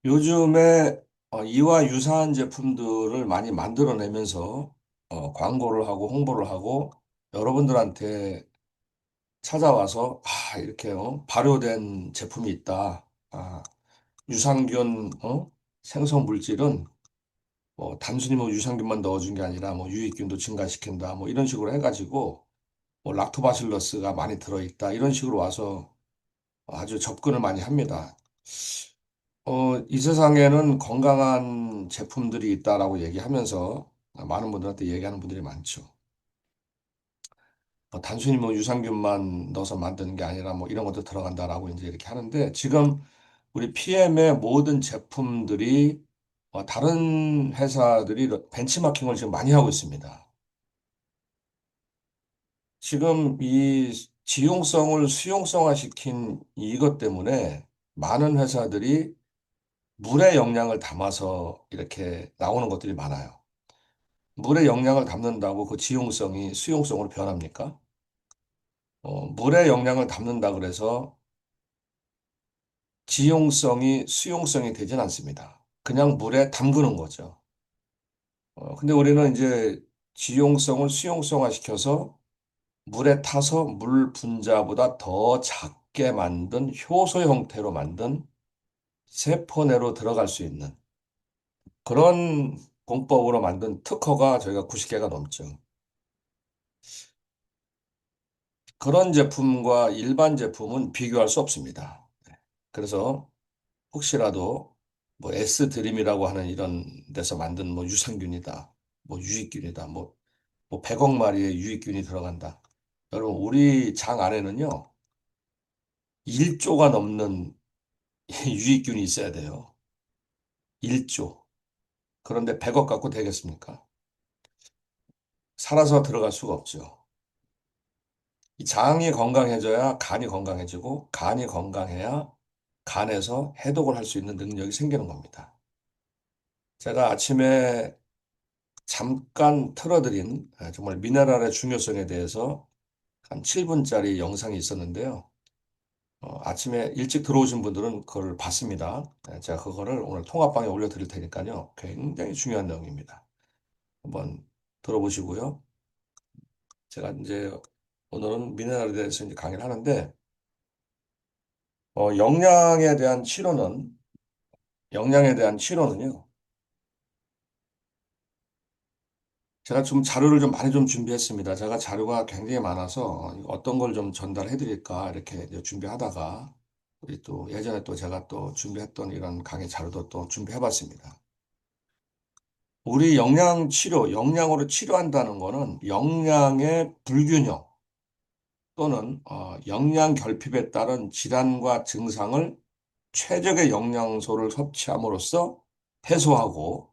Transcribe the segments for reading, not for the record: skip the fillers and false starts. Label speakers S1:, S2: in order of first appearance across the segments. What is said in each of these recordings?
S1: 요즘에 이와 유사한 제품들을 많이 만들어내면서 광고를 하고 홍보를 하고 여러분들한테 찾아와서 이렇게 발효된 제품이 있다. 유산균 생성 물질은 단순히 뭐 유산균만 넣어준 게 아니라 뭐 유익균도 증가시킨다. 뭐 이런 식으로 해가지고 뭐 락토바실러스가 많이 들어있다. 이런 식으로 와서 아주 접근을 많이 합니다. 이 세상에는 건강한 제품들이 있다라고 얘기하면서 많은 분들한테 얘기하는 분들이 많죠. 단순히 뭐 유산균만 넣어서 만드는 게 아니라 뭐 이런 것도 들어간다라고 이제 이렇게 하는데 지금 우리 PM의 모든 제품들이 다른 회사들이 벤치마킹을 지금 많이 하고 있습니다. 지금 이 지용성을 수용성화 시킨 이것 때문에 많은 회사들이 물의 영양을 담아서 이렇게 나오는 것들이 많아요. 물의 영양을 담는다고 그 지용성이 수용성으로 변합니까? 물의 영양을 담는다 그래서 지용성이 수용성이 되진 않습니다. 그냥 물에 담그는 거죠. 근데 우리는 이제 지용성을 수용성화 시켜서 물에 타서 물 분자보다 더 작게 만든 효소 형태로 만든 세포 내로 들어갈 수 있는 그런 공법으로 만든 특허가 저희가 90개가 넘죠. 그런 제품과 일반 제품은 비교할 수 없습니다. 그래서 혹시라도 뭐 S드림이라고 하는 이런 데서 만든 뭐 유산균이다, 뭐 유익균이다, 뭐 100억 마리의 유익균이 들어간다. 여러분, 우리 장 안에는요, 1조가 넘는 유익균이 있어야 돼요. 1조. 그런데 100억 갖고 되겠습니까? 살아서 들어갈 수가 없죠. 이 장이 건강해져야 간이 건강해지고, 간이 건강해야 간에서 해독을 할 수 있는 능력이 생기는 겁니다. 제가 아침에 잠깐 틀어드린 정말 미네랄의 중요성에 대해서 한 7분짜리 영상이 있었는데요. 아침에 일찍 들어오신 분들은 그걸 봤습니다. 제가 그거를 오늘 통합방에 올려드릴 테니까요. 굉장히 중요한 내용입니다. 한번 들어보시고요. 제가 이제 오늘은 미네랄에 대해서 이제 강의를 하는데, 영양에 대한 치료는, 영양에 대한 치료는요. 제가 좀 자료를 좀 많이 좀 준비했습니다. 제가 자료가 굉장히 많아서 어떤 걸 좀 전달해 드릴까 이렇게 이제 준비하다가 우리 또 예전에 또 제가 또 준비했던 이런 강의 자료도 또 준비해 봤습니다. 우리 영양 치료, 영양으로 치료한다는 거는 영양의 불균형 또는 영양 결핍에 따른 질환과 증상을 최적의 영양소를 섭취함으로써 해소하고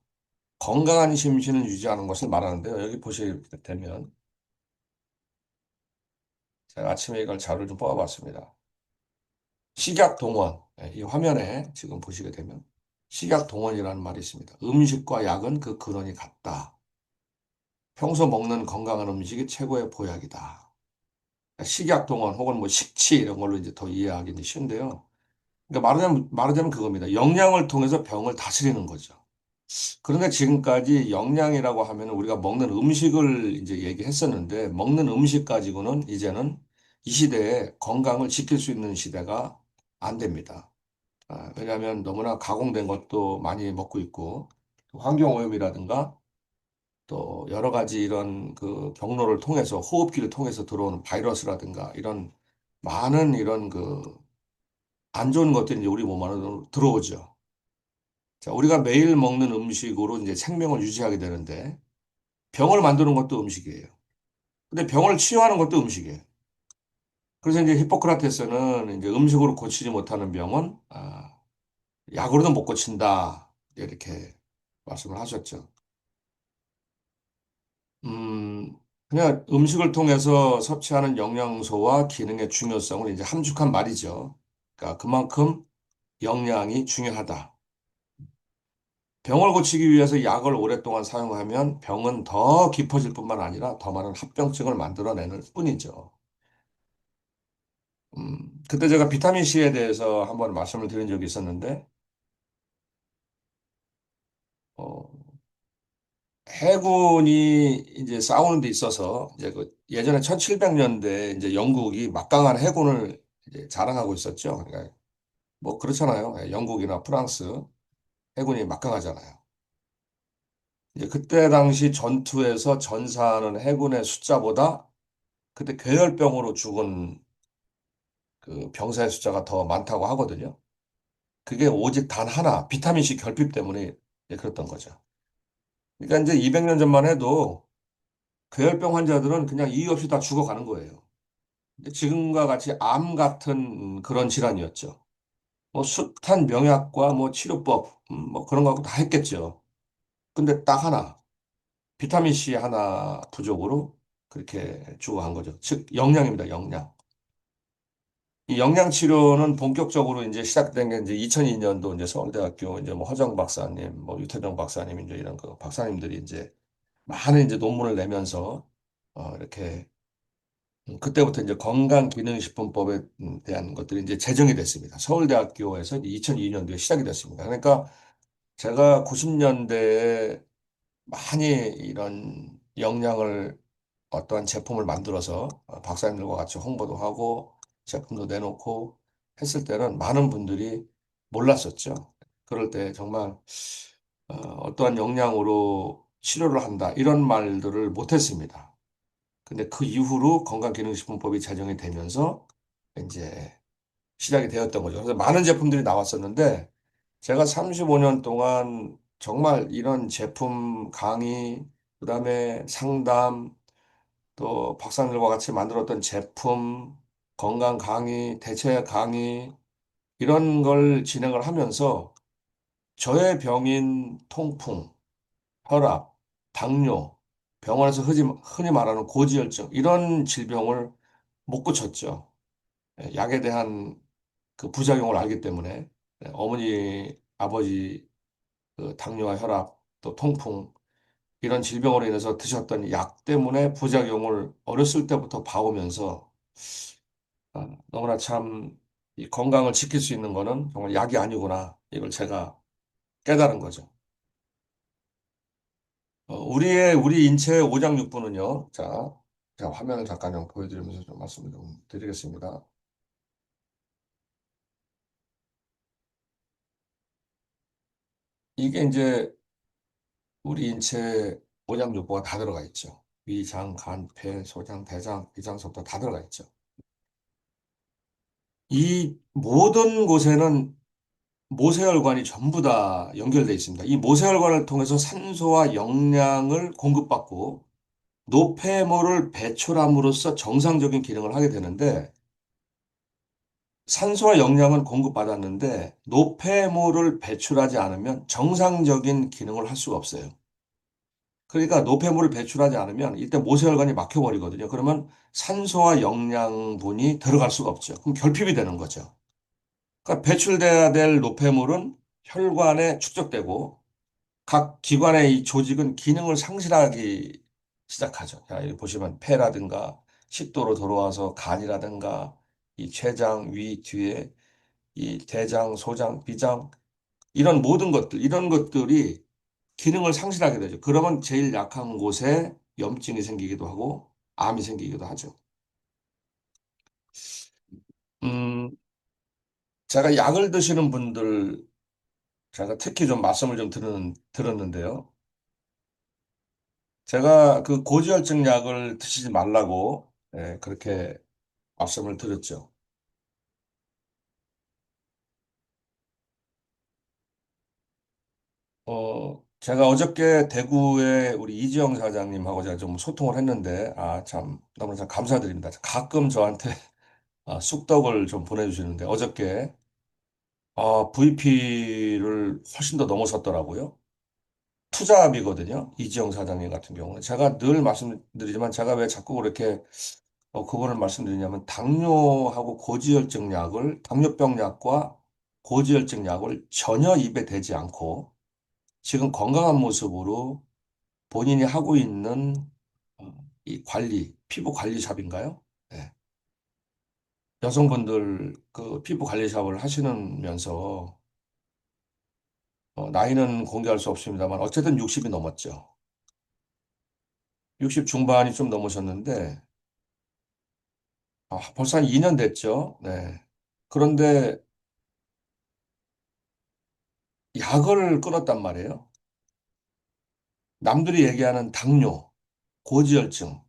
S1: 건강한 심신을 유지하는 것을 말하는데요. 여기 보시게 되면 제가 아침에 이걸 자료를 좀 뽑아봤습니다. 식약동원, 이 화면에 지금 보시게 되면 식약동원이라는 말이 있습니다. 음식과 약은 그 근원이 같다. 평소 먹는 건강한 음식이 최고의 보약이다. 식약동원 혹은 뭐 식치 이런 걸로 이제 더 이해하기 이제 쉬운데요. 그러니까 말하자면 그겁니다. 영양을 통해서 병을 다스리는 거죠. 그런데 지금까지 영양이라고 하면 우리가 먹는 음식을 이제 얘기했었는데 먹는 음식 가지고는 이제는 이 시대에 건강을 지킬 수 있는 시대가 안 됩니다. 왜냐하면 너무나 가공된 것도 많이 먹고 있고 환경오염이라든가 또 여러 가지 이런 그 경로를 통해서 호흡기를 통해서 들어오는 바이러스라든가 이런 많은 이런 그 안 좋은 것들이 이제 우리 몸 안으로 들어오죠. 자, 우리가 매일 먹는 음식으로 이제 생명을 유지하게 되는데 병을 만드는 것도 음식이에요. 근데 병을 치유하는 것도 음식이에요. 그래서 이제 히포크라테스는 이제 음식으로 고치지 못하는 병은 약으로도 못 고친다. 이렇게 말씀을 하셨죠. 음, 그냥 음식을 통해서 섭취하는 영양소와 기능의 중요성을 이제 함축한 말이죠. 그러니까 그만큼 영양이 중요하다. 병을 고치기 위해서 약을 오랫동안 사용하면 병은 더 깊어질 뿐만 아니라 더 많은 합병증을 만들어내는 뿐이죠. 그때 제가 비타민 C에 대해서 한번 말씀을 드린 적이 있었는데, 해군이 이제 싸우는 데 있어서 이제 그 예전에 1700년대 이제 영국이 막강한 해군을 이제 자랑하고 있었죠. 그러니까 뭐 그렇잖아요. 예, 영국이나 프랑스 해군이 막강하잖아요. 이제 그때 당시 전투에서 전사하는 해군의 숫자보다 그때 괴열병으로 죽은 그 병사의 숫자가 더 많다고 하거든요. 그게 오직 단 하나, 비타민C 결핍 때문에 이제 그랬던 거죠. 그러니까 이제 200년 전만 해도 괴열병 환자들은 그냥 이유 없이 다 죽어가는 거예요. 근데 지금과 같이 암 같은 그런 질환이었죠. 뭐 숱한 명약과 뭐 치료법, 뭐 그런 거 다 했겠죠. 근데 딱 하나, 비타민C 하나 부족으로 그렇게 죽어간 거죠. 즉, 영양입니다, 영양. 이 영양 치료는 본격적으로 이제 시작된 게 이제 2002년도 이제 서울대학교 이제 뭐 허정 박사님, 뭐 유태정 박사님 이제 이런 그 박사님들이 이제 많은 이제 논문을 내면서 이렇게 그때부터 이제 건강기능식품법에 대한 것들이 이제 제정이 됐습니다. 서울대학교에서 2002년도에 시작이 됐습니다. 그러니까 제가 90년대에 많이 이런 영양을 어떠한 제품을 만들어서 박사님들과 같이 홍보도 하고 제품도 내놓고 했을 때는 많은 분들이 몰랐었죠. 그럴 때 정말 어떠한 영양으로 치료를 한다 이런 말들을 못했습니다. 근데 그 이후로 건강기능식품법이 제정이 되면서 이제 시작이 되었던 거죠. 그래서 많은 제품들이 나왔었는데 제가 35년 동안 정말 이런 제품 강의, 그다음에 상담, 또 박사님들과 같이 만들었던 제품, 건강 강의, 대체 강의, 이런 걸 진행을 하면서 저의 병인 통풍, 혈압, 당뇨, 병원에서 흔히 말하는 고지혈증, 이런 질병을 못 고쳤죠. 예, 약에 대한 그 부작용을 알기 때문에 어머니, 아버지 그 당뇨와 혈압, 또 통풍, 이런 질병으로 인해서 드셨던 약 때문에 부작용을 어렸을 때부터 봐오면서 너무나 참 이 건강을 지킬 수 있는 거는 정말 약이 아니구나. 이걸 제가 깨달은 거죠. 우리 인체의 오장육부는요. 자, 제가 화면을 잠깐 좀 보여드리면서 좀 말씀을 좀 드리겠습니다. 이게 이제 우리 인체 오장육부가 다 들어가 있죠. 위, 장, 간, 폐, 소장, 대장, 비장석도 다 들어가 있죠. 이 모든 곳에는 모세혈관이 전부 다 연결되어 있습니다. 이 모세혈관을 통해서 산소와 영양을 공급받고 노폐물을 배출함으로써 정상적인 기능을 하게 되는데 산소와 영양은 공급받았는데 노폐물을 배출하지 않으면 정상적인 기능을 할 수가 없어요. 그러니까 노폐물을 배출하지 않으면 이때 모세혈관이 막혀버리거든요. 그러면 산소와 영양분이 들어갈 수가 없죠. 그럼 결핍이 되는 거죠. 그러니까 배출돼야 될 노폐물은 혈관에 축적되고 각 기관의 이 조직은 기능을 상실하기 시작하죠. 자, 여기 보시면 폐라든가 식도로 들어와서 간이라든가 이 췌장, 위, 뒤에 이 대장, 소장, 비장 이런 모든 것들, 이런 것들이 기능을 상실하게 되죠. 그러면 제일 약한 곳에 염증이 생기기도 하고 암이 생기기도 하죠. 음, 제가 약을 드시는 분들 제가 특히 좀 말씀을 좀 들었는데요. 제가 그 고지혈증 약을 드시지 말라고 그렇게 말씀을 드렸죠. 제가 어저께 대구에 우리 이지영 사장님하고 제가 좀 소통을 했는데, 참, 너무 참 감사드립니다. 가끔 저한테 쑥떡을 좀 보내주시는데, 어저께, VP를 훨씬 더 넘어섰더라고요. 투잡이거든요. 이지영 사장님 같은 경우는. 제가 늘 말씀드리지만, 제가 왜 자꾸 그렇게 그거를 말씀드리냐면 당뇨하고 고지혈증 약을 당뇨병 약과 고지혈증 약을 전혀 입에 대지 않고 지금 건강한 모습으로 본인이 하고 있는 이 관리, 피부 관리샵인가요? 네. 여성분들 그 피부 관리샵을 하시면서 나이는 공개할 수 없습니다만 어쨌든 60이 넘었죠. 60 중반이 좀 넘으셨는데, 벌써 한 2년 됐죠. 네. 그런데 약을 끊었단 말이에요. 남들이 얘기하는 당뇨, 고지혈증,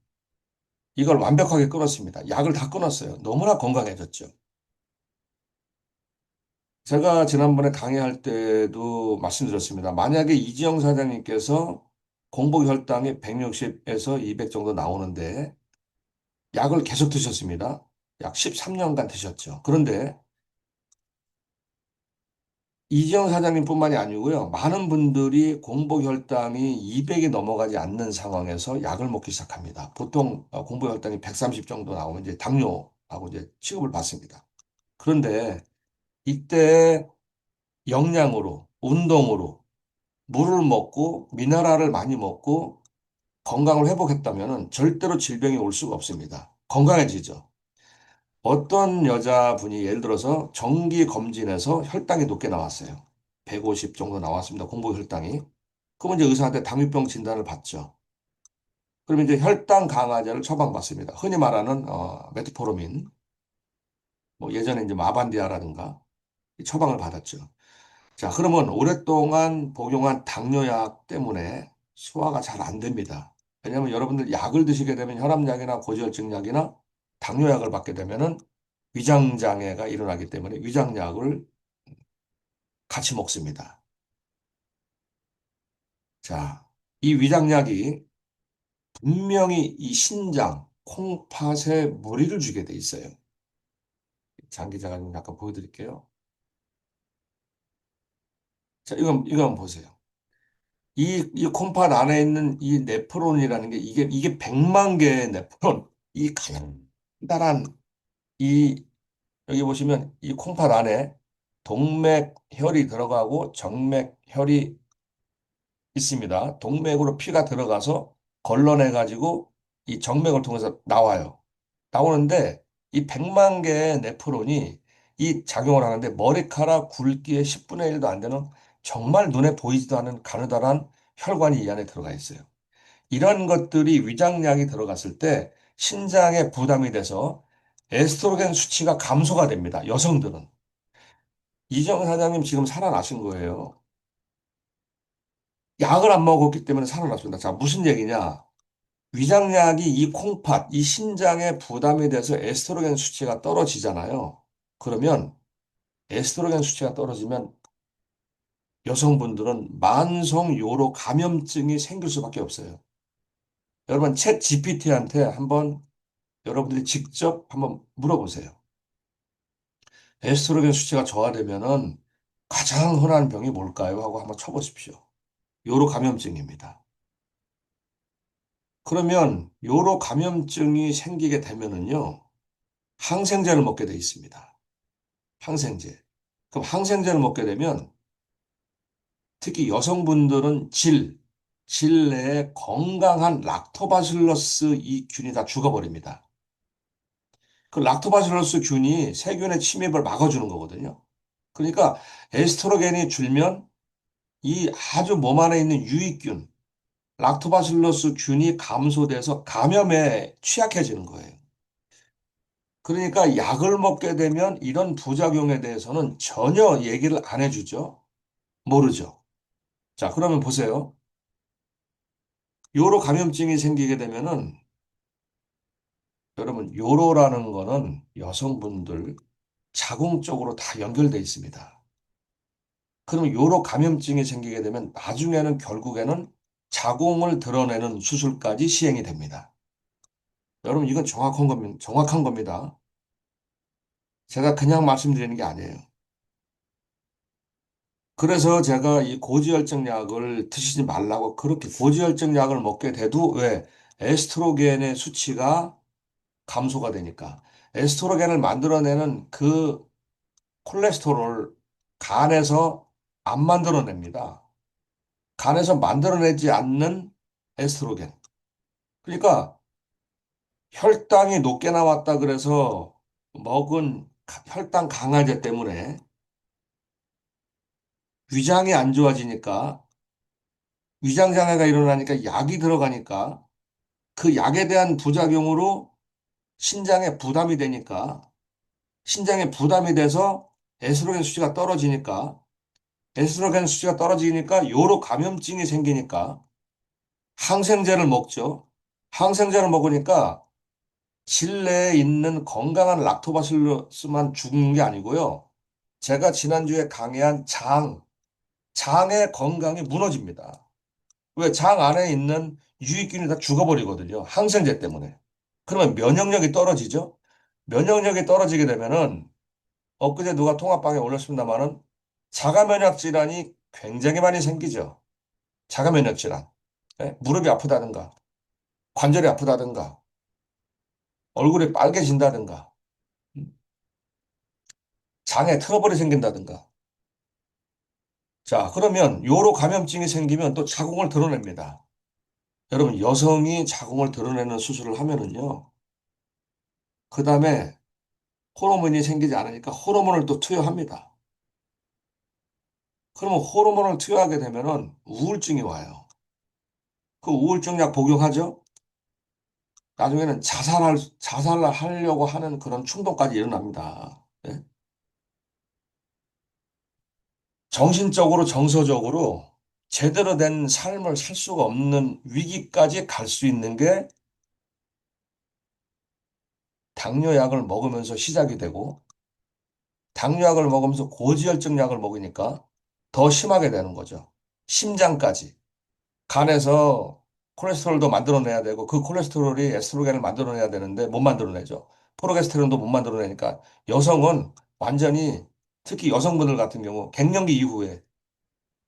S1: 이걸 완벽하게 끊었습니다. 약을 다 끊었어요. 너무나 건강해졌죠. 제가 지난번에 강의할 때도 말씀드렸습니다. 만약에 이지영 사장님께서 공복 혈당이 160에서 200 정도 나오는데 약을 계속 드셨습니다. 약 13년간 드셨죠. 그런데 이지영 사장님뿐만이 아니고요. 많은 분들이 공복 혈당이 200이 넘어가지 않는 상황에서 약을 먹기 시작합니다. 보통 공복 혈당이 130 정도 나오면 이제 당뇨하고 이제 취급을 받습니다. 그런데 이때 영양으로, 운동으로, 물을 먹고 미네랄을 많이 먹고 건강을 회복했다면 절대로 질병이 올 수가 없습니다. 건강해지죠. 어떤 여자분이 예를 들어서 정기 검진에서 혈당이 높게 나왔어요. 150 정도 나왔습니다. 공복 혈당이. 그러면 이제 의사한테 당뇨병 진단을 받죠. 그러면 이제 혈당 강화제를 처방받습니다. 흔히 말하는 메트포르민, 뭐 예전에 이제 마반디아라든가 처방을 받았죠. 자, 그러면 오랫동안 복용한 당뇨약 때문에 소화가 잘 안 됩니다. 왜냐하면 여러분들 약을 드시게 되면 혈압약이나 고지혈증 약이나 당뇨약을 받게 되면은 위장장애가 일어나기 때문에 위장약을 같이 먹습니다. 자, 이 위장약이 분명히 이 신장, 콩팥에 무리를 주게 돼 있어요. 장 기자가 좀 약간 보여드릴게요. 자, 이거 한번 보세요. 이 콩팥 안에 있는 이 네프론이라는 게 이게 100만 개의 네프론, 이 가난한 이 여기 보시면 이 콩팥 안에 동맥혈이 들어가고 정맥혈이 있습니다. 동맥으로 피가 들어가서 걸러내 가지고 이 정맥을 통해서 나와요. 나오는데 이 100만 개의 네프론이 이 작용을 하는데 머리카락 굵기의 10분의 1도 안 되는 정말 눈에 보이지도 않는 가느다란 혈관이 이 안에 들어가 있어요. 이런 것들이 위장약이 들어갔을 때 신장에 부담이 돼서 에스트로겐 수치가 감소가 됩니다. 여성들은. 이정 사장님 지금 살아나신 거예요. 약을 안 먹었기 때문에 살아났습니다. 자, 무슨 얘기냐? 위장약이 이 콩팥, 이 신장에 부담이 돼서 에스트로겐 수치가 떨어지잖아요. 그러면 에스트로겐 수치가 떨어지면 여성분들은 만성 요로 감염증이 생길 수밖에 없어요. 여러분, 챗 GPT한테 한번 여러분들이 직접 한번 물어보세요. 에스트로겐 수치가 저하되면은 가장 흔한 병이 뭘까요? 하고 한번 쳐보십시오. 요로 감염증입니다. 그러면 요로 감염증이 생기게 되면은요, 항생제를 먹게 돼 있습니다. 항생제. 그럼 항생제를 먹게 되면 특히 여성분들은 질 내에 건강한 락토바실러스 이 균이 다 죽어버립니다. 그 락토바실러스 균이 세균의 침입을 막아주는 거거든요. 그러니까 에스트로겐이 줄면 이 아주 몸 안에 있는 유익균, 락토바실러스 균이 감소돼서 감염에 취약해지는 거예요. 그러니까 약을 먹게 되면 이런 부작용에 대해서는 전혀 얘기를 안 해주죠. 모르죠. 자, 그러면 보세요. 요로 감염증이 생기게 되면은 여러분, 요로라는 거는 여성분들 자궁적으로 다 연결돼 있습니다. 그럼 요로 감염증이 생기게 되면 나중에는 결국에는 자궁을 드러내는 수술까지 시행이 됩니다. 여러분, 이건 정확한 겁니다. 제가 그냥 말씀드리는 게 아니에요. 그래서 제가 이 고지혈증 약을 드시지 말라고 그렇게 고지혈증 약을 먹게 돼도 왜 에스트로겐의 수치가 감소가 되니까 에스트로겐을 만들어내는 그 콜레스테롤 간에서 안 만들어냅니다. 간에서 만들어내지 않는 에스트로겐. 그러니까 혈당이 높게 나왔다 그래서 먹은 혈당 강화제 때문에 위장이 안 좋아지니까 위장 장애가 일어나니까 약이 들어가니까 그 약에 대한 부작용으로 신장에 부담이 되니까, 신장에 부담이 돼서 에스트로겐 수치가 떨어지니까, 에스트로겐 수치가 떨어지니까 요로 감염증이 생기니까 항생제를 먹죠. 항생제를 먹으니까 실내에 있는 건강한 락토바실러스만 죽는 게 아니고요. 제가 지난주에 강의한 장의 건강이 무너집니다. 왜? 장 안에 있는 유익균이 다 죽어버리거든요. 항생제 때문에. 그러면 면역력이 떨어지죠. 면역력이 떨어지게 되면은 엊그제 누가 통합방에 올렸습니다마는 자가 면역 질환이 굉장히 많이 생기죠. 자가 면역 질환. 예? 무릎이 아프다든가, 관절이 아프다든가, 얼굴이 빨개진다든가, 음, 장에 트러블이 생긴다든가. 자, 그러면 요로 감염증이 생기면 또 자궁을 드러냅니다. 여러분, 여성이 자궁을 드러내는 수술을 하면은요, 그 다음에 호르몬이 생기지 않으니까 호르몬을 또 투여합니다. 그러면 호르몬을 투여하게 되면은 우울증이 와요. 그 우울증 약 복용하죠? 나중에는 자살을 하려고 하는 그런 충동까지 일어납니다. 예? 정신적으로, 정서적으로 제대로 된 삶을 살 수가 없는 위기까지 갈 수 있는 게 당뇨약을 먹으면서 시작이 되고, 당뇨약을 먹으면서 고지혈증 약을 먹으니까 더 심하게 되는 거죠. 심장까지. 간에서 콜레스테롤도 만들어내야 되고 그 콜레스테롤이 에스트로겐을 만들어내야 되는데 못 만들어내죠. 프로게스테론도 못 만들어내니까 여성은 완전히 특히 여성분들 같은 경우 갱년기 이후에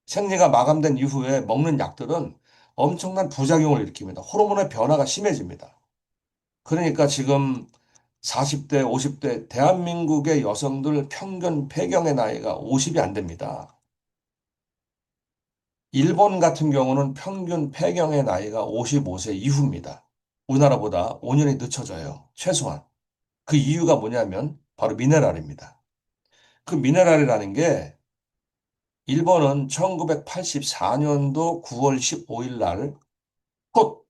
S1: 생리가 마감된 이후에 먹는 약들은 엄청난 부작용을 일으킵니다. 호르몬의 변화가 심해집니다. 그러니까 지금 40대, 50대 대한민국의 여성들 평균 폐경의 나이가 50이 안 됩니다. 일본 같은 경우는 평균 폐경의 나이가 55세 이후입니다. 우리나라보다 5년이 늦춰져요. 최소한. 그 이유가 뭐냐면 바로 미네랄입니다. 그 미네랄이라는 게 일본은 1984년도 9월 15일 날 톳,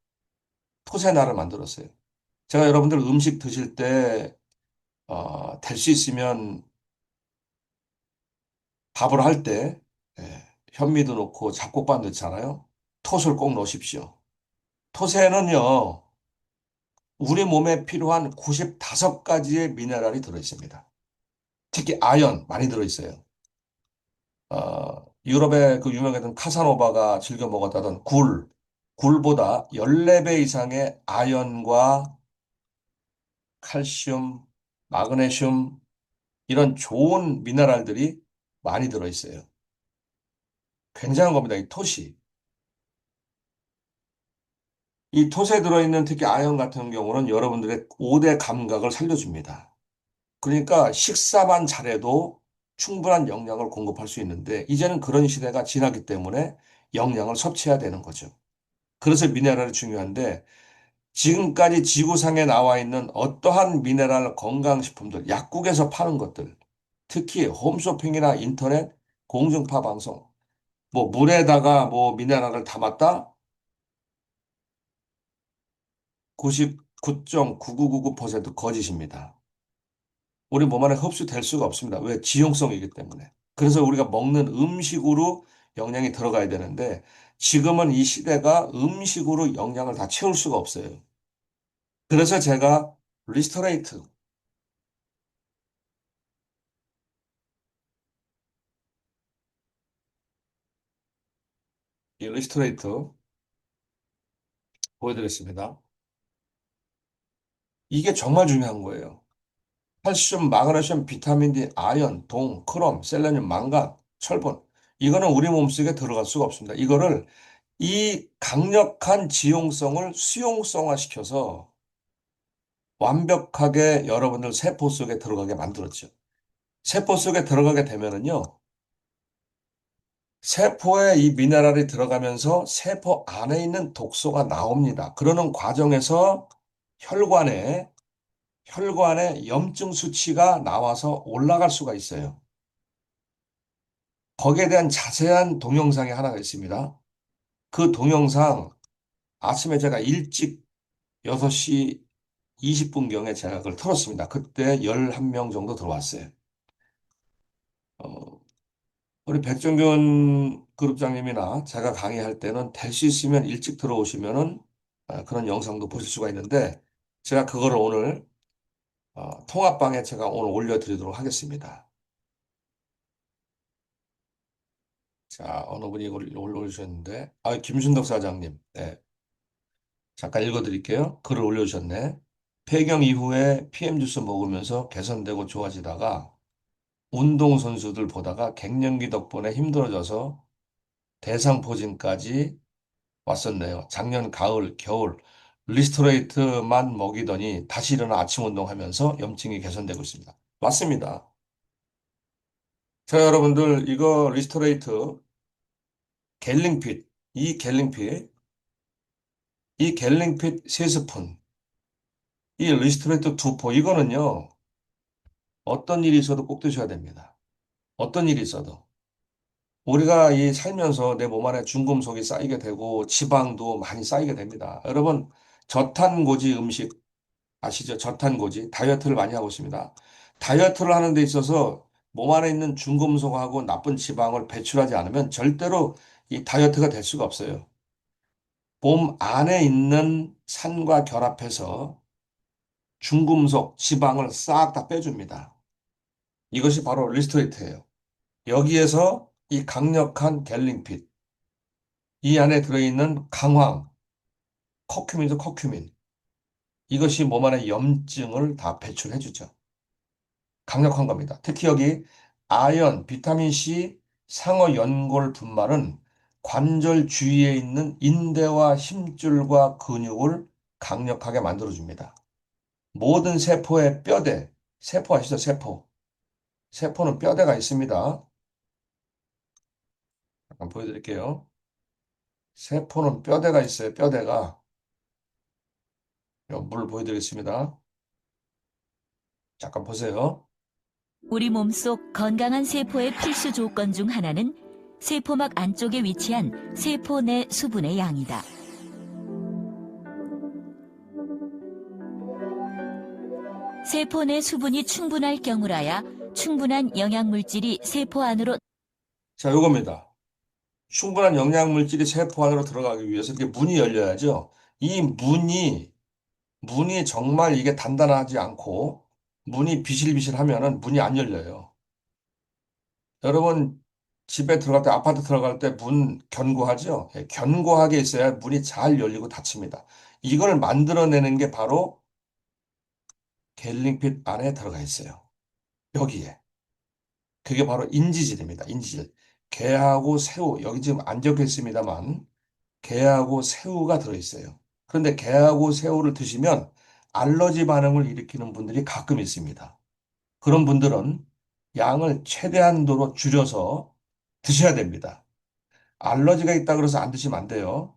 S1: 톳의 날을 만들었어요. 제가 여러분들 음식 드실 때, 될 수 있으면 밥을 할 때, 예, 현미도 넣고 잡곡밥 넣잖아요. 톳을 꼭 넣으십시오. 톳에는요, 우리 몸에 필요한 95가지의 미네랄이 들어있습니다. 특히 아연 많이 들어있어요. 유럽의 그 유명했던 카사노바가 즐겨 먹었다던 굴보다 14배 이상의 아연과 칼슘, 마그네슘, 이런 좋은 미네랄들이 많이 들어있어요. 굉장한 겁니다, 이 톳이. 이 톳에 들어있는 특히 아연 같은 경우는 여러분들의 5대 감각을 살려줍니다. 그러니까 식사만 잘해도 충분한 영양을 공급할 수 있는데 이제는 그런 시대가 지나기 때문에 영양을 섭취해야 되는 거죠. 그래서 미네랄이 중요한데 지금까지 지구상에 나와 있는 어떠한 미네랄 건강식품들, 약국에서 파는 것들, 특히 홈쇼핑이나 인터넷, 공중파 방송, 뭐 물에다가 뭐 미네랄을 담았다? 99.9999% 거짓입니다. 우리 몸 안에 흡수될 수가 없습니다. 왜? 지용성이기 때문에. 그래서 우리가 먹는 음식으로 영양이 들어가야 되는데 지금은 이 시대가 음식으로 영양을 다 채울 수가 없어요. 그래서 제가 리스토레이트, 이 리스토레이트 보여드렸습니다. 이게 정말 중요한 거예요. 칼슘, 마그네슘, 비타민 D, 아연, 동, 크롬, 셀레늄, 망간, 철분. 이거는 우리 몸속에 들어갈 수가 없습니다. 이거를 이 강력한 지용성을 수용성화 시켜서 완벽하게 여러분들 세포 속에 들어가게 만들었죠. 세포 속에 들어가게 되면은요, 세포에 이 미네랄이 들어가면서 세포 안에 있는 독소가 나옵니다. 그러는 과정에서 혈관에, 혈관에 염증 수치가 나와서 올라갈 수가 있어요. 거기에 대한 자세한 동영상이 하나가 있습니다. 그 동영상 아침에 제가 일찍 6시 20분경에 제가 그걸 틀었습니다. 그때 11명 정도 들어왔어요. 어, 우리 백종균 그룹장님이나 제가 강의할 때는 될 수 있으면 일찍 들어오시면은 그런 영상도 보실 수가 있는데 제가 그거를 오늘 통합방에 제가 오늘 올려드리도록 하겠습니다. 자, 어느 분이 이걸 올려주셨는데, 김순덕 사장님, 네, 잠깐 읽어드릴게요. 글을 올려주셨네. 폐경 이후에 PM 주스 먹으면서 개선되고 좋아지다가 운동선수들 보다가 갱년기 덕분에 힘들어져서 대상포진까지 왔었네요. 작년 가을, 겨울 리스토레이트만 먹이더니 다시 일어나 아침 운동하면서 염증이 개선되고 있습니다. 맞습니다. 자, 여러분들 이거 리스토레이트 갤링핏, 이 갤링핏, 이 갤링핏 3스푼, 이 리스토레이트 2포 이거는요. 어떤 일이 있어도 꼭 드셔야 됩니다. 어떤 일이 있어도. 우리가 이 살면서 내 몸 안에 중금속이 쌓이게 되고 지방도 많이 쌓이게 됩니다. 여러분, 저탄고지 음식 아시죠? 저탄고지. 다이어트를 많이 하고 있습니다. 다이어트를 하는 데 있어서 몸 안에 있는 중금속하고 나쁜 지방을 배출하지 않으면 절대로 이 다이어트가 될 수가 없어요. 몸 안에 있는 산과 결합해서 중금속, 지방을 싹 다 빼줍니다. 이것이 바로 리스토레이트예요. 여기에서 이 강력한 갤링핏, 이 안에 들어있는 강황, 커큐민이죠, 커큐민. 이것이 몸 안의 염증을 다 배출해주죠. 강력한 겁니다. 특히 여기 아연, 비타민 C, 상어 연골 분말은 관절 주위에 있는 인대와 힘줄과 근육을 강력하게 만들어줍니다. 모든 세포의 뼈대, 세포 아시죠? 세포. 세포는 뼈대가 있습니다. 잠깐 보여드릴게요. 세포는 뼈대가 있어요. 뼈대가. 물 보여드리겠습니다. 잠깐 보세요.
S2: 우리 몸속 건강한 세포의 필수 조건 중 하나는 세포막 안쪽에 위치한 세포 내 수분의 양이다. 세포 내 수분이 충분할 경우라야 충분한 영양물질이 세포 안으로
S1: 자, 요겁니다. 충분한 영양물질이 세포 안으로 들어가기 위해서 이렇게 문이 열려야죠. 이 문이 정말 이게 단단하지 않고 문이 비실비실하면은 문이 안 열려요. 여러분 집에 들어갈 때 아파트 들어갈 때 문 견고하죠? 예, 견고하게 있어야 문이 잘 열리고 닫힙니다. 이걸 만들어내는 게 바로 갤링핏 안에 들어가 있어요. 여기에. 그게 바로 인지질입니다. 인지질. 게하고 새우, 여기 지금 안 적혀 있습니다만 게하고 새우가 들어있어요. 그런데 게하고 새우를 드시면 알러지 반응을 일으키는 분들이 가끔 있습니다. 그런 분들은 양을 최대한도로 줄여서 드셔야 됩니다. 알러지가 있다 그래서 안 드시면 안 돼요.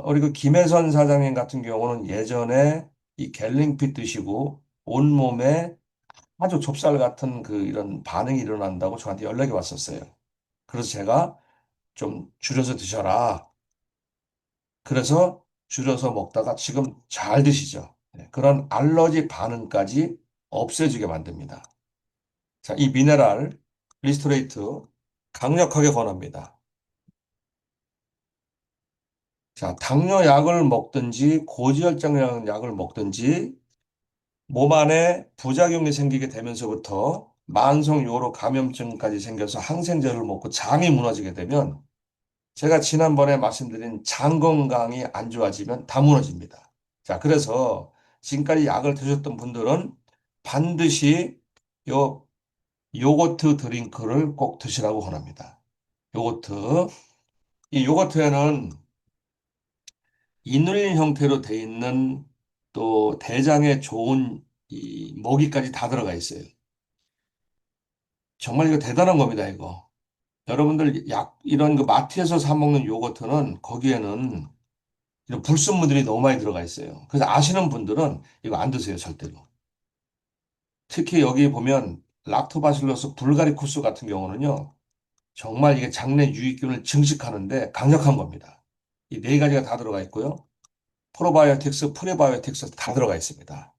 S1: 우리 그 김혜선 사장님 같은 경우는 예전에 이 갤링핏 드시고 온몸에 아주 좁쌀 같은 그 이런 반응이 일어난다고 저한테 연락이 왔었어요. 그래서 제가 좀 줄여서 드셔라. 그래서 줄여서 먹다가 지금 잘 드시죠. 네, 그런 알러지 반응까지 없애주게 만듭니다. 자, 이 미네랄 리스토레이트 강력하게 권합니다. 자, 당뇨 약을 먹든지 고지혈증 약을 먹든지 몸 안에 부작용이 생기게 되면서부터 만성 요로 감염증까지 생겨서 항생제를 먹고 장이 무너지게 되면 제가 지난번에 말씀드린 장 건강이 안 좋아지면 다 무너집니다. 자, 그래서 지금까지 약을 드셨던 분들은 반드시 요 요거트 드링크를 꼭 드시라고 권합니다. 요거트. 이 요거트에는 이눌린 형태로 돼 있는 또 대장에 좋은 이 먹이까지 다 들어가 있어요. 정말 이거 대단한 겁니다, 이거. 여러분들 이런 그 마트에서 사 먹는 요거트는 거기에는 이런 불순물들이 너무 많이 들어가 있어요. 그래서 아시는 분들은 이거 안 드세요, 절대로. 특히 여기 보면 락토바실러스 불가리쿠스 같은 경우는요, 정말 이게 장내 유익균을 증식하는데 강력한 겁니다. 이 네 가지가 다 들어가 있고요. 프로바이오틱스, 프리바이오틱스 다 들어가 있습니다.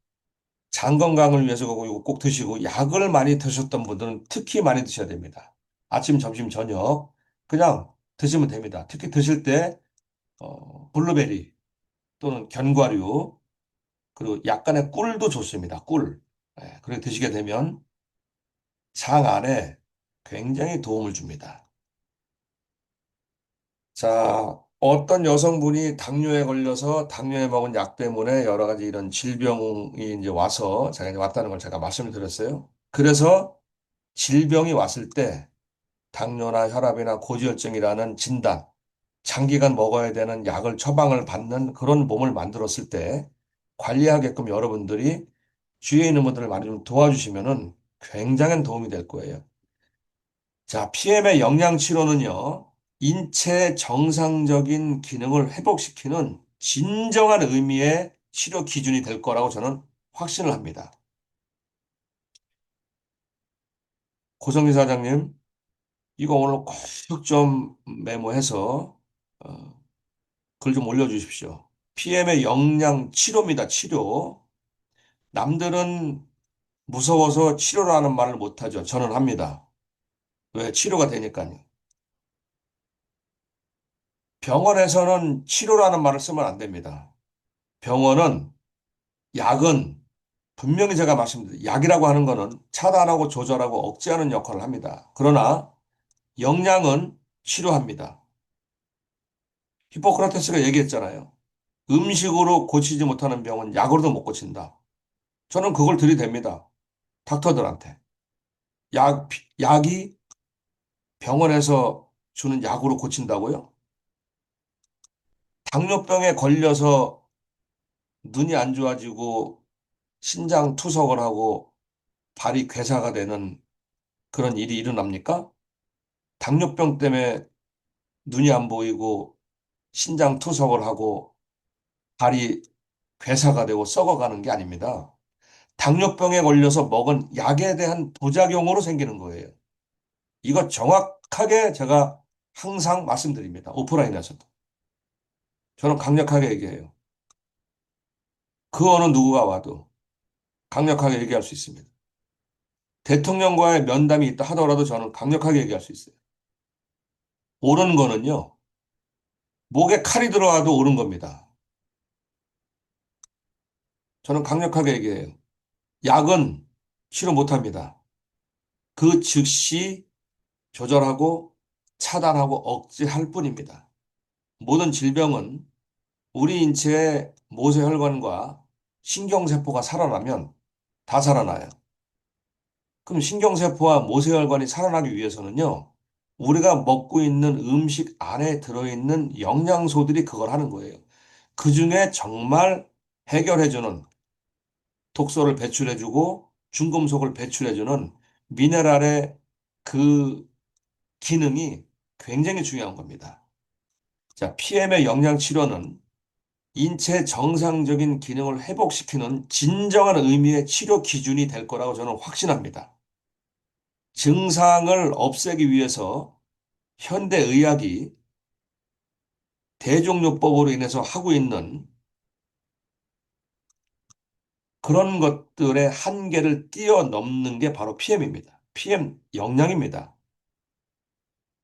S1: 장 건강을 위해서 이거 꼭 드시고 약을 많이 드셨던 분들은 특히 많이 드셔야 됩니다. 아침, 점심, 저녁 그냥 드시면 됩니다. 특히 드실 때 블루베리 또는 견과류 그리고 약간의 꿀도 좋습니다. 꿀. 예, 그렇게 드시게 되면 장 안에 굉장히 도움을 줍니다. 자, 어떤 여성분이 당뇨에 걸려서 당뇨에 먹은 약 때문에 여러 가지 이런 질병이 이제 와서 제가 이제 왔다는 걸 제가 말씀을 드렸어요. 그래서 질병이 왔을 때 당뇨나 혈압이나 고지혈증이라는 진단, 장기간 먹어야 되는 약을 처방을 받는 그런 몸을 만들었을 때 관리하게끔 여러분들이 주위에 있는 분들을 많이 좀 도와주시면은 굉장한 도움이 될 거예요. 자, PM의 영양 치료는요, 인체 정상적인 기능을 회복시키는 진정한 의미의 치료 기준이 될 거라고 저는 확신을 합니다. 고성진 사장님, 이거 오늘 꼭 좀 메모해서 글 좀 올려주십시오. PM의 영양 치료입니다. 치료. 남들은 무서워서 치료라는 말을 못하죠. 저는 합니다. 왜? 치료가 되니까요. 병원에서는 치료라는 말을 쓰면 안 됩니다. 병원은 약은 분명히 제가 말씀드린 약이라고 하는 거는 차단하고 조절하고 억제하는 역할을 합니다. 그러나 영양은 치료합니다. 히포크라테스가 얘기했잖아요. 음식으로 고치지 못하는 병은 약으로도 못 고친다. 저는 그걸 들이댑니다. 닥터들한테. 약이 병원에서 주는 약으로 고친다고요? 당뇨병에 걸려서 눈이 안 좋아지고 신장 투석을 하고 발이 괴사가 되는 그런 일이 일어납니까? 당뇨병 때문에 눈이 안 보이고 신장 투석을 하고 발이 괴사가 되고 썩어가는 게 아닙니다. 당뇨병에 걸려서 먹은 약에 대한 부작용으로 생기는 거예요. 이거 정확하게 제가 항상 말씀드립니다. 오프라인에서도. 저는 강력하게 얘기해요. 그 어느 누구가 와도 강력하게 얘기할 수 있습니다. 대통령과의 면담이 있다 하더라도 저는 강력하게 얘기할 수 있어요. 옳은 거는요, 목에 칼이 들어와도 옳은 겁니다. 저는 강력하게 얘기해요. 약은 치료 못합니다. 그 즉시 조절하고 차단하고 억제할 뿐입니다. 모든 질병은 우리 인체의 모세혈관과 신경세포가 살아나면 다 살아나요. 그럼 신경세포와 모세혈관이 살아나기 위해서는요, 우리가 먹고 있는 음식 안에 들어있는 영양소들이 그걸 하는 거예요. 그 중에 정말 해결해주는 독소를 배출해주고 중금속을 배출해주는 미네랄의 그 기능이 굉장히 중요한 겁니다. 자, PM의 영양 치료는 인체 정상적인 기능을 회복시키는 진정한 의미의 치료 기준이 될 거라고 저는 확신합니다. 증상을 없애기 위해서 현대의학이 대종요법으로 인해서 하고 있는 그런 것들의 한계를 뛰어넘는 게 바로 PM입니다. PM 영양입니다.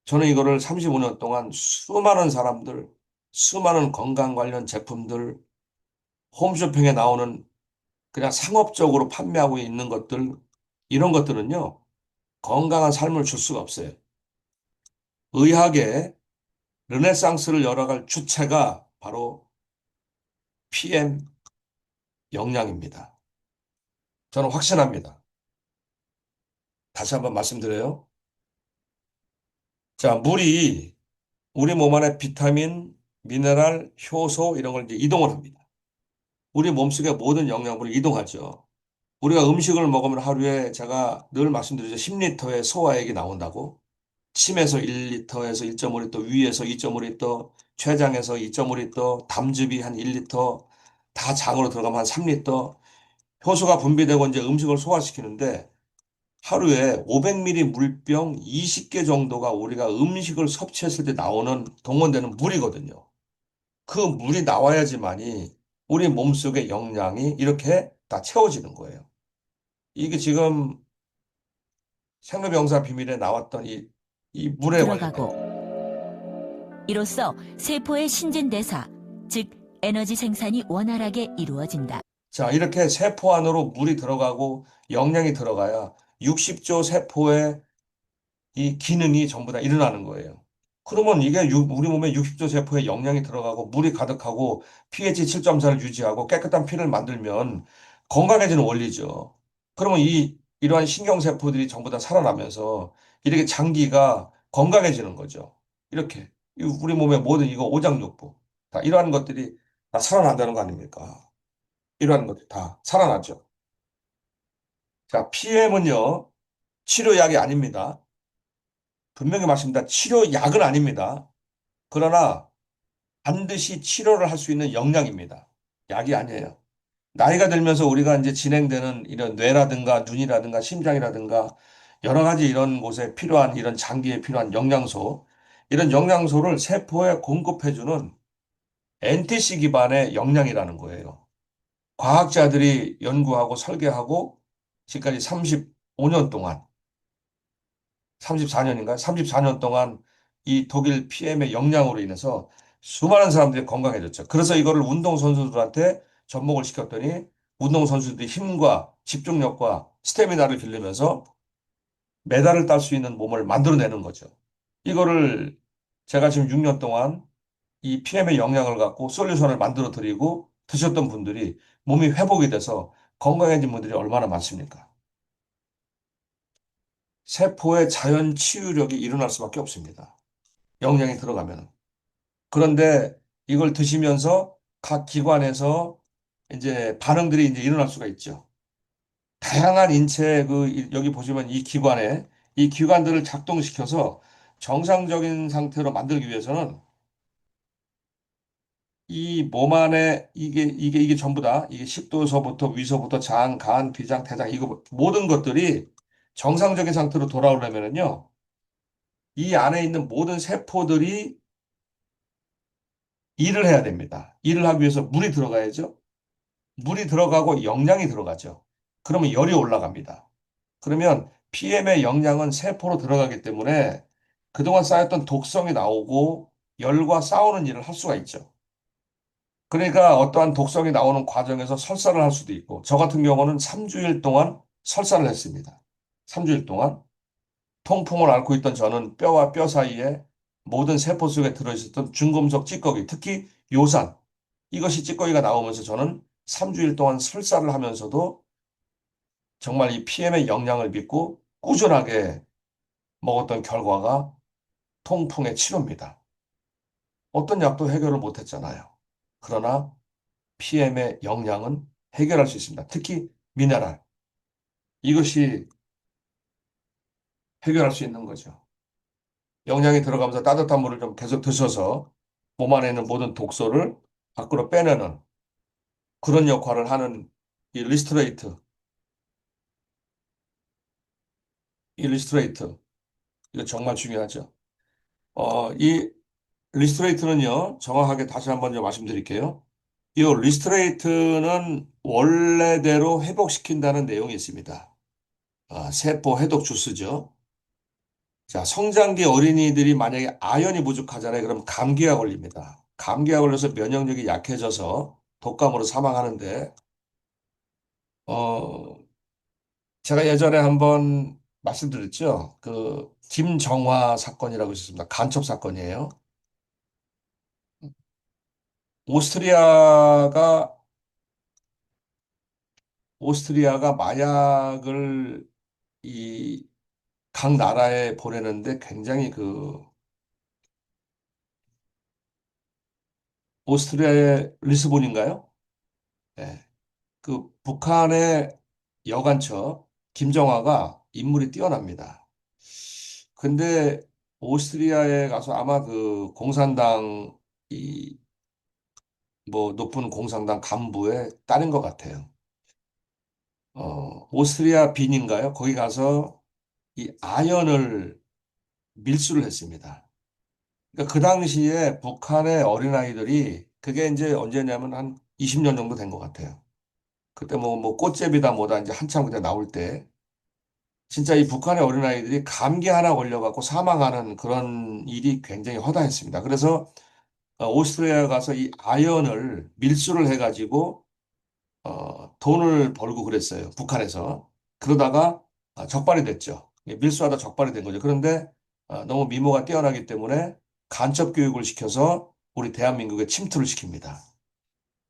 S1: 저는 이거를 35년 동안 수많은 사람들, 수많은 건강 관련 제품들, 홈쇼핑에 나오는 그냥 상업적으로 판매하고 있는 것들, 이런 것들은요, 건강한 삶을 줄 수가 없어요. 의학의 르네상스를 열어갈 주체가 바로 PM 영양입니다. 저는 확신합니다. 다시 한번 말씀드려요. 자, 물이 우리 몸 안에 비타민, 미네랄, 효소 이런 걸 이제 이동을 합니다. 우리 몸속의 모든 영양분을 이동하죠. 우리가 음식을 먹으면 하루에 제가 늘 말씀드리죠. 10리터의 소화액이 나온다고. 침에서 1리터에서 1.5리터, 위에서 2.5리터, 췌장에서 2.5리터, 담즙이 한 1리터, 다 장으로 들어가면 한 3리터. 효소가 분비되고 이제 음식을 소화시키는데 하루에 500ml 물병 20개 정도가 우리가 음식을 섭취했을 때 나오는 동원되는 물이거든요. 그 물이 나와야지만이 우리 몸속의 영양이 이렇게 다 채워지는 거예요. 이게 지금 생로병사 비밀에 나왔던 이 물의 원리입니다.
S2: 들어가고 이로써 세포의 신진대사, 즉 에너지 생산이 원활하게 이루어진다.
S1: 자, 이렇게 세포 안으로 물이 들어가고 영양이 들어가야 60조 세포의 이 기능이 전부 다 일어나는 거예요. 그러면 이게 우리 몸에 60조 세포에 영양이 들어가고 물이 가득하고 pH 7.4를 유지하고 깨끗한 피를 만들면 건강해지는 원리죠. 그러면 이러한 신경세포들이 전부 다 살아나면서 이렇게 장기가 건강해지는 거죠. 이렇게 우리 몸의 모든 이거 오장육부 다 이러한 것들이 다 살아난다는 거 아닙니까? 이러한 것들 다 살아나죠. 자, PM은요, 치료약이 아닙니다. 분명히 말씀드립니다. 치료약은 아닙니다. 그러나 반드시 치료를 할 수 있는 영양입니다. 약이 아니에요. 나이가 들면서 우리가 이제 진행되는 이런 뇌라든가 눈이라든가 심장이라든가 여러 가지 이런 곳에 필요한 이런 장기에 필요한 영양소, 이런 영양소를 세포에 공급해주는 NTC 기반의 영양이라는 거예요. 과학자들이 연구하고 설계하고 지금까지 35년 동안 34년인가요? 34년 동안 이 독일 PM의 영향으로 인해서 수많은 사람들이 건강해졌죠. 그래서 이거를 운동선수들한테 접목을 시켰더니 운동선수들이 힘과 집중력과 스태미나를 기르면서 메달을 딸 수 있는 몸을 만들어내는 거죠. 이거를 제가 지금 6년 동안 이 PM의 영향을 갖고 솔루션을 만들어 드리고 드셨던 분들이 몸이 회복이 돼서 건강해진 분들이 얼마나 많습니까? 세포의 자연 치유력이 일어날 수밖에 없습니다. 영양이 들어가면. 그런데 이걸 드시면서 각 기관에서 이제 반응들이 이제 일어날 수가 있죠. 다양한 인체 여기 보시면 이 기관에 이 기관들을 작동시켜서 정상적인 상태로 만들기 위해서는 이 몸 안에 이게 전부 다 이게 식도서부터 위서부터 장, 간, 비장, 대장 이거 모든 것들이 정상적인 상태로 돌아오려면은요. 이 안에 있는 모든 세포들이 일을 해야 됩니다. 일을 하기 위해서 물이 들어가야죠. 물이 들어가고 영양이 들어가죠. 그러면 열이 올라갑니다. 그러면 PM의 영양은 세포로 들어가기 때문에 그동안 쌓였던 독성이 나오고 열과 싸우는 일을 할 수가 있죠. 그러니까 어떠한 독성이 나오는 과정에서 설사를 할 수도 있고, 저 같은 경우는 3주일 동안 설사를 했습니다. 3주일 동안. 통풍을 앓고 있던 저는 뼈와 뼈 사이에 모든 세포 속에 들어있었던 중금속 찌꺼기, 특히 요산, 이것이 찌꺼기가 나오면서 저는 3주일 동안 설사를 하면서도 정말 이 PM의 영향을 믿고 꾸준하게 먹었던 결과가 통풍의 치료입니다. 어떤 약도 해결을 못했잖아요. 그러나 PM의 영향은 해결할 수 있습니다. 특히 미네랄. 이것이 해결할 수 있는 거죠. 영양이 들어가면서 따뜻한 물을 좀 계속 드셔서 몸 안에 있는 모든 독소를 밖으로 빼내는 그런 역할을 하는 이 리스트레이트. 이거 정말 중요하죠. 이 리스트레이트는요, 정확하게 다시 한번 좀 말씀드릴게요. 이 리스트레이트는 원래대로 회복시킨다는 내용이 있습니다. 세포 해독 주스죠. 자, 성장기 어린이들이 만약에 아연이 부족하잖아요. 그럼 감기가 걸립니다. 감기가 걸려서 면역력이 약해져서 독감으로 사망하는데, 어, 제가 예전에 한번 말씀드렸죠. 그, 김정화 사건이라고 있었습니다. 간첩 사건이에요. 오스트리아가, 오스트리아가 마약을 이 각 나라에 보내는데 굉장히 오스트리아의 리스본인가요? 네. 그 북한의 여간첩 김정화가 인물이 뛰어납니다. 근데 오스트리아에 가서 아마 그 공산당 이 뭐 높은 공산당 간부의 딸인 것 같아요. 오스트리아 빈인가요? 거기 가서 이 아연을 밀수를 했습니다. 그러니까 그 당시에 북한의 어린아이들이 그게 이제 언제냐면 한 20년 정도 된 것 같아요. 그때 뭐 꽃제비다 뭐다 이제 한참 그때 나올 때 진짜 이 북한의 어린아이들이 감기 하나 걸려갖고 사망하는 그런 일이 굉장히 허다했습니다. 그래서 오스트리아 가서 이 아연을 밀수를 해가지고 돈을 벌고 그랬어요. 북한에서. 그러다가 적발이 됐죠. 밀수하다 적발이 된 거죠. 그런데 너무 미모가 뛰어나기 때문에 간첩 교육을 시켜서 우리 대한민국에 침투를 시킵니다.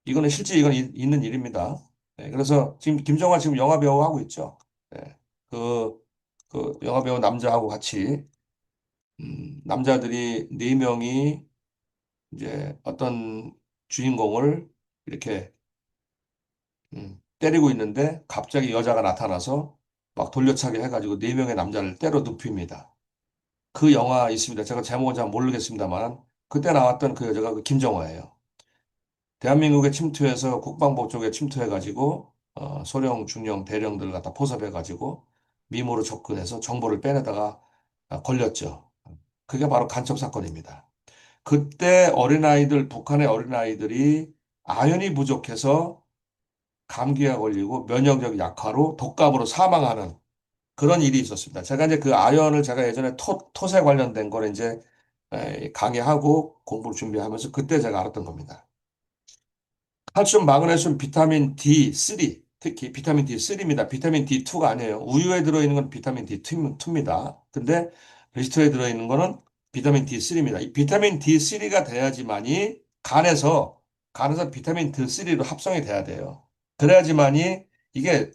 S1: 이거는 실제 이건 있는 일입니다. 네, 그래서 지금 김정화 지금 영화 배우 하고 있죠. 네, 그, 그 영화 배우 남자하고 같이 남자들이 네 명이 이제 어떤 주인공을 이렇게 때리고 있는데 갑자기 여자가 나타나서 막 돌려차기 해가지고 네 명의 남자를 때려 눕힙니다. 그 영화 있습니다. 제가 제목은 잘 모르겠습니다만 그때 나왔던 그 여자가 그 김정화예요. 대한민국에 침투해서 국방부 쪽에 침투해가지고 소령, 중령, 대령들 갖다 포섭해가지고 미모로 접근해서 정보를 빼내다가 걸렸죠. 그게 바로 간첩 사건입니다. 그때 어린아이들, 북한의 어린아이들이 아연이 부족해서 감기가 걸리고 면역력 약화로 독감으로 사망하는 그런 일이 있었습니다. 제가 이제 그 아연을 제가 예전에 톳에 관련된 거를 이제 강의하고 공부를 준비하면서 그때 제가 알았던 겁니다. 칼슘, 마그네슘, 비타민 D3, 특히 비타민 D3입니다. 비타민 D2가 아니에요. 우유에 들어있는 건 비타민 D2입니다. 근데 베지터에 들어있는 거는 비타민 D3입니다. 이 비타민 D3가 돼야지만이 간에서 비타민 D3로 합성이 돼야 돼요. 그래야지만이 이게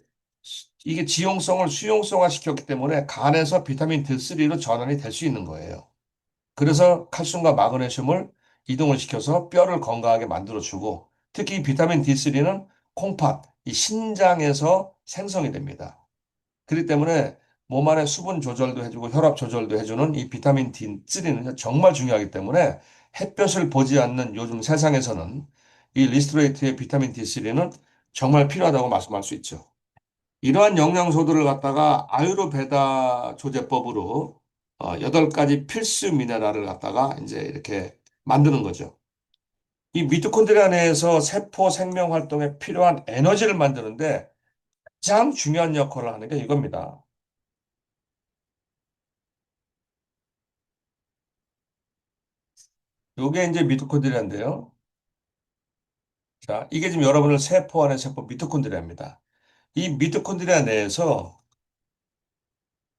S1: 이게 지용성을 수용성화 시켰기 때문에 간에서 비타민 D3로 전환이 될 수 있는 거예요. 그래서 칼슘과 마그네슘을 이동을 시켜서 뼈를 건강하게 만들어주고 특히 이 비타민 D3는 콩팥, 이 신장에서 생성이 됩니다. 그렇기 때문에 몸 안에 수분 조절도 해주고 혈압 조절도 해주는 이 비타민 D3는 정말 중요하기 때문에 햇볕을 보지 않는 요즘 세상에서는 이 리스토레이트의 비타민 D3는 정말 필요하다고 말씀할 수 있죠. 이러한 영양소들을 갖다가 아유르베다 조제법으로 8가지 필수 미네랄을 갖다가 이제 이렇게 만드는 거죠. 이 미토콘드리아 내에서 세포 생명 활동에 필요한 에너지를 만드는데 가장 중요한 역할을 하는 게 이겁니다. 요게 이제 미토콘드리아인데요. 자, 이게 지금 여러분을 세포 안의 세포 미토콘드리아입니다. 이 미토콘드리아 내에서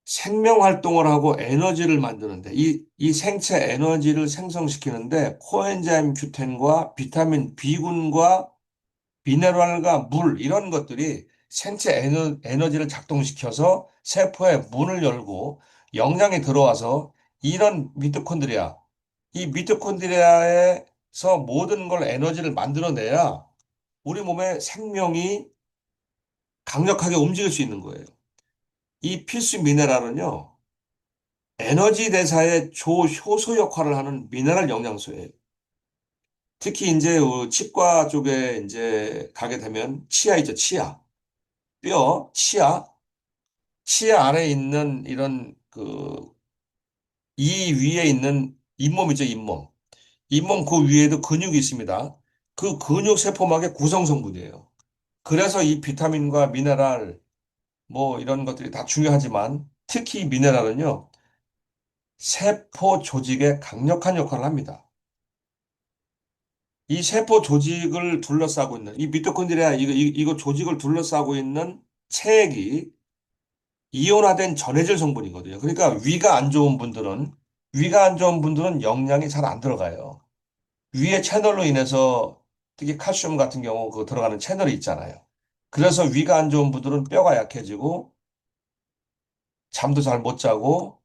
S1: 생명 활동을 하고 에너지를 만드는데 이 생체 에너지를 생성시키는데 코엔자임 Q10과 비타민 B군과 미네랄과 물 이런 것들이 생체 에너지를 작동시켜서 세포의 문을 열고 영양이 들어와서 이런 미토콘드리아 이 미토콘드리아에서 모든 걸 에너지를 만들어내야 우리 몸의 생명이 강력하게 움직일 수 있는 거예요. 이 필수 미네랄은요. 에너지 대사의 조효소 역할을 하는 미네랄 영양소예요. 특히 이제 치과 쪽에 이제 가게 되면 치아 있죠, 치아. 치아. 치아 안에 있는 이런 이 위에 있는 잇몸이죠, 잇몸. 잇몸 그 위에도 근육이 있습니다. 그 근육 세포막의 구성 성분이에요. 그래서 이 비타민과 미네랄 뭐 이런 것들이 다 중요하지만 특히 미네랄은요, 세포 조직에 강력한 역할을 합니다. 이 세포 조직을 둘러싸고 있는 이 미토콘드리아 이거 조직을 둘러싸고 있는 체액이 이온화된 전해질 성분이거든요. 그러니까 위가 안 좋은 분들은 영양이 잘 안 들어가요. 위의 채널로 인해서 특히 칼슘 같은 경우 그 들어가는 채널이 있잖아요. 그래서 위가 안 좋은 분들은 뼈가 약해지고 잠도 잘 못 자고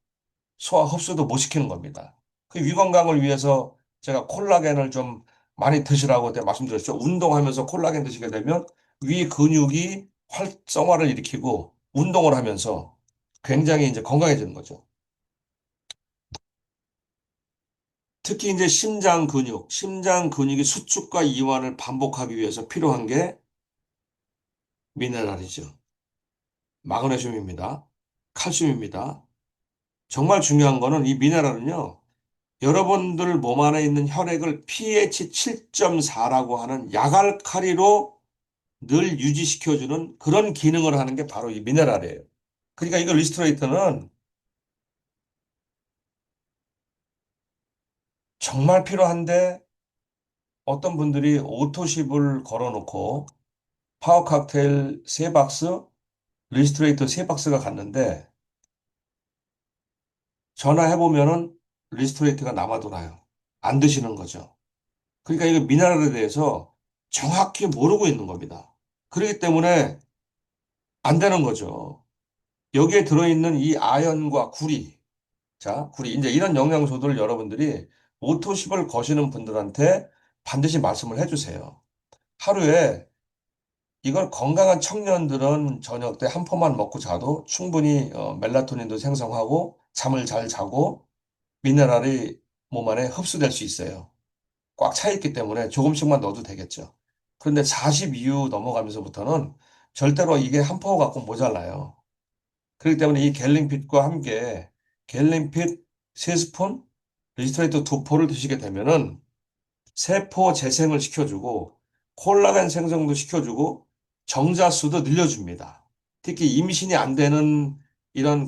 S1: 소화 흡수도 못 시키는 겁니다. 그 위 건강을 위해서 제가 콜라겐을 좀 많이 드시라고 그때 말씀드렸죠. 운동하면서 콜라겐 드시게 되면 위 근육이 활성화를 일으키고 운동을 하면서 굉장히 이제 건강해지는 거죠. 특히 이제 심장 근육이 수축과 이완을 반복하기 위해서 필요한 게 미네랄이죠. 마그네슘입니다. 칼슘입니다. 정말 중요한 거는 이 미네랄은요. 여러분들 몸 안에 있는 혈액을 pH 7.4라고 하는 약알칼리로 늘 유지시켜주는 그런 기능을 하는 게 바로 이 미네랄이에요. 그러니까 이거 리스토레이터는 정말 필요한데 어떤 분들이 오토십을 걸어놓고 파워 칵테일 3박스, 리스토레이터 3박스가 갔는데 전화해보면은 리스토레이터가 남아돌아요. 안 드시는 거죠. 그러니까 이거 미네랄에 대해서 정확히 모르고 있는 겁니다. 그렇기 때문에 안 되는 거죠. 여기에 들어있는 이 아연과 구리, 자, 구리, 이제 이런 영양소들을 여러분들이 오토십을 거시는 분들한테 반드시 말씀을 해주세요. 하루에 이걸 건강한 청년들은 저녁 때 한 포만 먹고 자도 충분히 멜라토닌도 생성하고 잠을 잘 자고 미네랄이 몸 안에 흡수될 수 있어요. 꽉 차 있기 때문에 조금씩만 넣어도 되겠죠. 그런데 40 이후 넘어가면서부터는 절대로 이게 한 포 갖고 모자라요. 그렇기 때문에 이 갤링핏과 함께 갤링핏 3스푼, 리스트레이트 2포를 드시게 되면은 세포 재생을 시켜주고 콜라겐 생성도 시켜주고 정자수도 늘려줍니다. 특히 임신이 안 되는 이런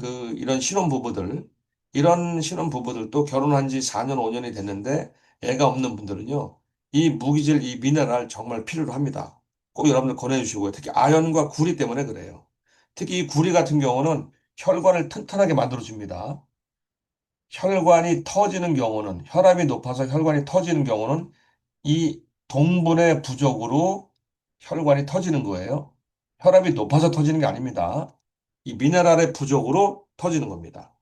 S1: 신혼부부들, 이런 신혼부부들도 결혼한 지 4년, 5년이 됐는데 애가 없는 분들은요, 이 무기질, 이 미네랄 정말 필요로 합니다. 꼭 여러분들 권해주시고요. 특히 아연과 구리 때문에 그래요. 특히 이 구리 같은 경우는 혈관을 튼튼하게 만들어줍니다. 혈관이 터지는 경우는, 혈압이 높아서 혈관이 터지는 경우는 이 동분의 부족으로 혈관이 터지는 거예요. 혈압이 높아서 터지는 게 아닙니다. 이 미네랄의 부족으로 터지는 겁니다.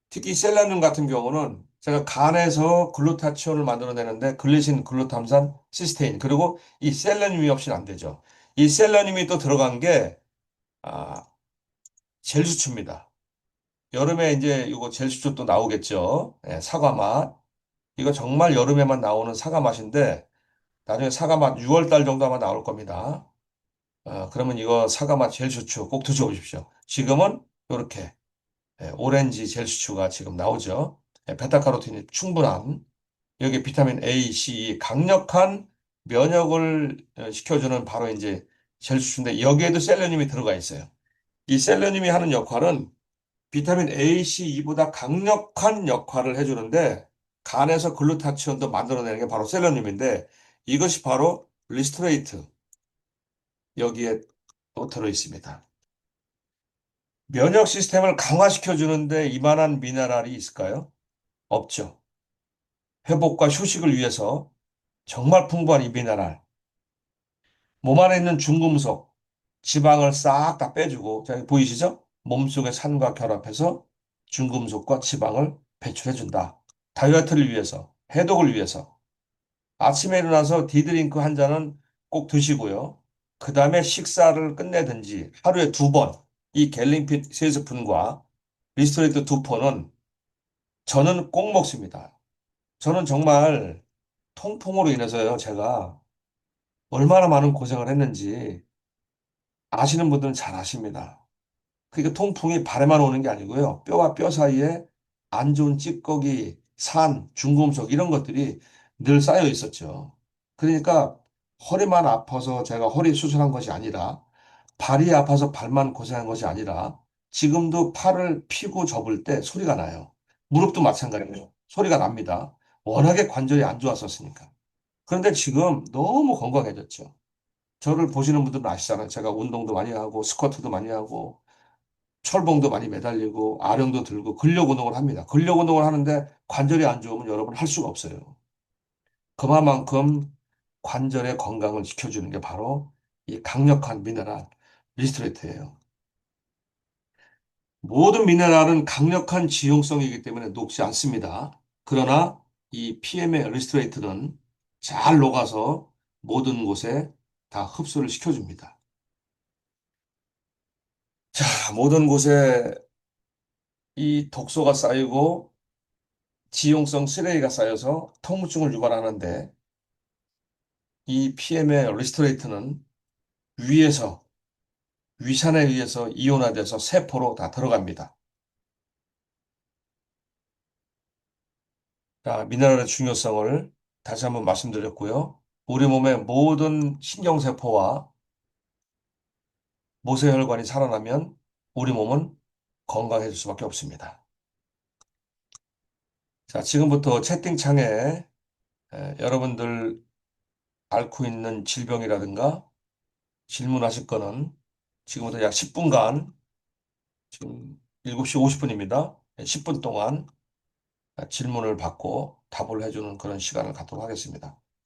S1: 특히 셀레늄 같은 경우는 제가 간에서 글루타치온을 만들어내는데 글리신, 글루탐산, 시스테인 그리고 이 셀레늄이 없이는 안 되죠. 이 셀레늄이 또 들어간 게 아, 젤수초입니다. 여름에 이제 이거 젤수초 또 나오겠죠. 예, 사과 맛. 이거 정말 여름에만 나오는 사과 맛인데 나중에 사과 맛 6월 달 정도 아마 나올 겁니다. 그러면 이거 사과 맛 젤슈추 꼭 드셔보십시오. 지금은 이렇게 오렌지 젤슈추가 지금 나오죠. 베타카로틴이 충분한 여기 비타민 A, C, 강력한 면역을 시켜주는 바로 이제 젤슈추인데 여기에도 셀레늄이 들어가 있어요. 이 셀레늄이 하는 역할은 비타민 A, C, E보다 강력한 역할을 해주는데 간에서 글루타치온도 만들어내는 게 바로 셀레늄인데 이것이 바로 리스토레이트 여기에 또 들어 있습니다. 면역 시스템을 강화시켜 주는데 이만한 미네랄이 있을까요? 없죠. 회복과 휴식을 위해서 정말 풍부한 이 미네랄. 몸 안에 있는 중금속, 지방을 싹 다 빼주고, 자, 보이시죠? 몸속의 산과 결합해서 중금속과 지방을 배출해 준다. 다이어트를 위해서, 해독을 위해서. 아침에 일어나서 디드링크 한 잔은 꼭 드시고요. 그 다음에 식사를 끝내든지 하루에 2번 이 갤링핏 3스푼과 리스토레이트 2포는 저는 꼭 먹습니다. 저는 정말 통풍으로 인해서요, 제가 얼마나 많은 고생을 했는지 아시는 분들은 잘 아십니다. 그러니까 통풍이 발에만 오는 게 아니고요. 뼈와 뼈 사이에 안 좋은 찌꺼기, 산, 중금속 이런 것들이 늘 쌓여 있었죠. 그러니까 허리만 아파서 제가 허리 수술한 것이 아니라 발이 아파서 발만 고생한 것이 아니라 지금도 팔을 피고 접을 때 소리가 나요. 무릎도 마찬가지예요. 소리가 납니다. 워낙에 관절이 안 좋았었으니까. 그런데 지금 너무 건강해졌죠. 저를 보시는 분들은 아시잖아요. 제가 운동도 많이 하고 스쿼트도 많이 하고 철봉도 많이 매달리고 아령도 들고 근력 운동을 합니다. 근력 운동을 하는데 관절이 안 좋으면 여러분 할 수가 없어요. 그만큼 관절의 건강을 지켜주는 게 바로 이 강력한 미네랄 리스트레이트예요. 모든 미네랄은 강력한 지용성이기 때문에 녹지 않습니다. 그러나 이 PM의 리스트레이트는 잘 녹아서 모든 곳에 다 흡수를 시켜줍니다. 자, 모든 곳에 이 독소가 쌓이고 지용성 쓰레기가 쌓여서 통증을 유발하는데 이 PM의 리스토레이트는 위에서 위산에 의해서 이온화돼서 세포로 다 들어갑니다. 자, 미네랄의 중요성을 다시 한번 말씀드렸고요. 우리 몸의 모든 신경세포와 모세혈관이 살아나면 우리 몸은 건강해질 수밖에 없습니다. 자, 지금부터 채팅창에 여러분들 앓고 있는 질병이라든가 질문하실 거는 지금부터 약 10분간, 지금 7시 50분입니다. 10분 동안 질문을 받고 답을 해주는 그런 시간을 갖도록 하겠습니다.